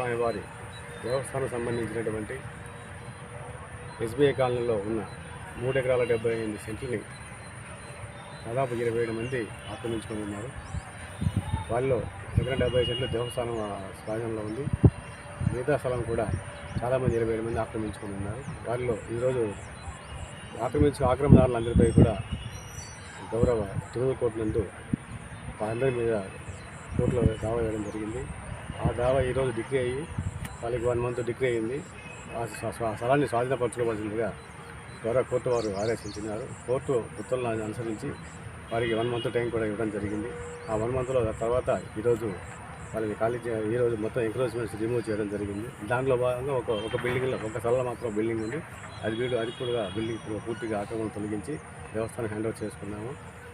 స్వామివారి దేవస్థానం సంబంధించినటువంటి ఎస్బీఐ కాలనీలో ఉన్న 3 ఎకరాల 78 సెంట్లని దాదాపు 27 మంది ఆక్రమించుకొని ఉన్నారు. వాళ్ళలో 70 సెంట్లు దేవస్థానం స్వాధీనంలో ఉంది. మిగతా స్థలం కూడా చాలామంది 27 మంది ఆక్రమించుకొని ఉన్నారు. వారిలో ఈరోజు ఆక్రమణదారులందరిపై కూడా గౌరవ తిరుమల కోర్టు నందు అందరి మీద కోర్టులో దావా వేయడం జరిగింది. ఆ దావా ఈరోజు డిగ్రీ అయ్యి వాళ్ళకి 1 మంత్ డిగ్రీ అయింది. ఆ స్థలాన్ని స్వాధీనపరచుకోవాల్సిందిగా గౌరవ కోర్టు వారు ఆదేశించినారు. కోర్టు ఉత్తర్వులను అనుసరించి వారికి 1 మంత్ టైం కూడా ఇవ్వడం జరిగింది. ఆ 1 మంత్లో తర్వాత ఈరోజు వాళ్ళకి ఈరోజు మొత్తం ఎంక్రోచ్మెంట్స్ రిమూవ్ చేయడం జరిగింది. దాంట్లో భాగంగా ఒక బిల్డింగ్లో ఒక స్థలంలో మాత్రం బిల్డింగ్ ఉంది. అది కూడా బిల్డింగ్ పూర్తిగా ఆక్రమణ తొలగించి దేవస్థానం హ్యాండ్ ఓవర్ చేసుకున్నాము.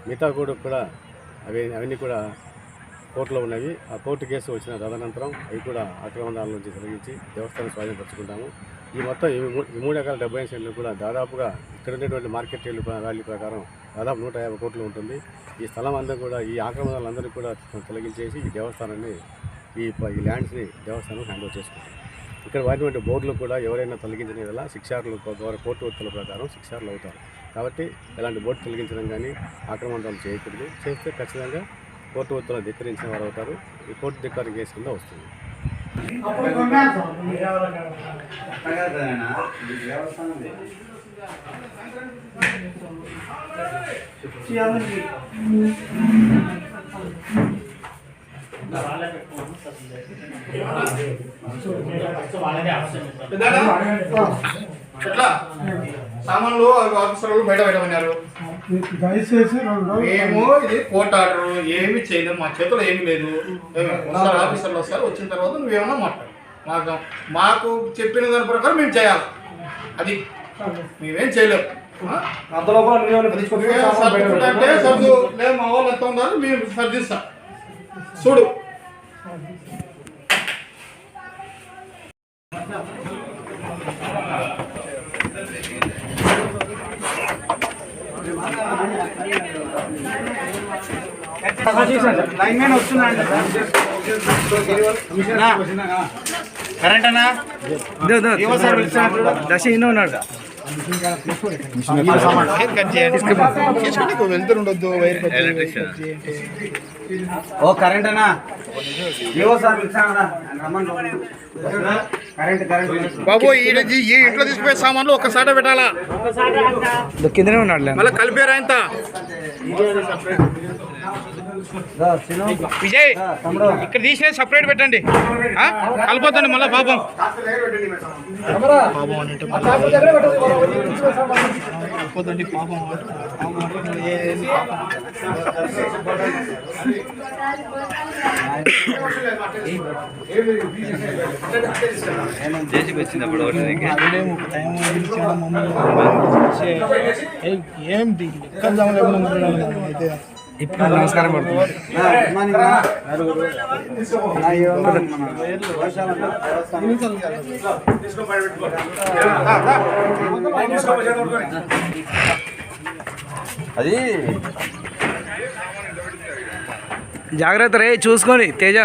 మిగతా కూడా అవన్నీ కూడా కోర్టులో ఉన్నవి. ఆ కోర్టు కేసు వచ్చిన తదనంతరం అవి కూడా ఆక్రమణదారుల నుంచి తొలగించి దేవస్థానం స్వాధీనపరుచుకుంటాము. ఈ మొత్తం ఈ 3 ఎకరాల 70 సెంట్లు కూడా దాదాపుగా ఇక్కడ ఉండేటువంటి మార్కెట్ వాల్యూ ప్రకారం దాదాపు 150 కోట్లు ఉంటుంది. ఈ స్థలం అంతా కూడా ఈ ఆక్రమణదారులందరినీ కూడా తొలగించేసి ఈ దేవస్థానాన్ని ఈ ల్యాండ్స్ని దేవస్థానం హ్యాండ్ ఓవర్ చేసుకుంటాం. ఇక్కడ వాటిటువంటి బోర్డులు కూడా ఎవరైనా తొలగించిన వల్ల శిక్షార్హులు కోర్టు ఉత్తర్వుల ప్రకారం శిక్షార్హులు అవుతారు. కాబట్టి ఎలాంటి బోర్డు తొలగించడం కానీ ఆక్రమణదారులు చేయకూడదు. చేస్తే ఖచ్చితంగా కోర్టు ఉత్తర్వులు ధిక్కరించిన వారు అవుతారు. ఈ కోర్టు ధిక్కారం కేసు కింద వస్తుంది. సామాన్లు ఆఫీసర్లు బయట పెట్టమన్నారు. దయచేసి మేము ఇది కోర్టు ఆర్డర్ ఏమి చేయలేదు, మా చేతిలో ఏమి లేదు. ఒకసారి ఆఫీసర్లు వస్తారు, వచ్చిన తర్వాత నువ్వేమన్నా మాట్లాడు. మాకు చెప్పిన దాని ప్రకారం మేము చేయాలి. అది మేమేం చేయలేము. అంటే సర్దు లేదు, మా వాళ్ళు ఎంత ఉన్నారు మేము సర్దిస్తాం. చూడు కరెంట్ అన్నా దశ ఇన్నో ఉన్నాడు. వెళ్తుండొద్దు ఓ కరెంట్ అన్నా బాబు ఈ ఇంట్లో తీసుకుపోయే సామాన్లు ఒక్కసారి పెట్టాలా? కిందనే ఉన్నాడు మళ్ళీ కలిపారా ఇంత విజయ్ ఇక్కడ తీసేది సపరేట్ పెట్టండి. కలిపోతండి మళ్ళీ పాపం. కలిపోతండి పాపం. చేసి వచ్చినప్పుడు ఏంటి అయితే ఇప్పుడు నమస్కారం అది జాగ్రత్త రే చూసుకొని తేజ.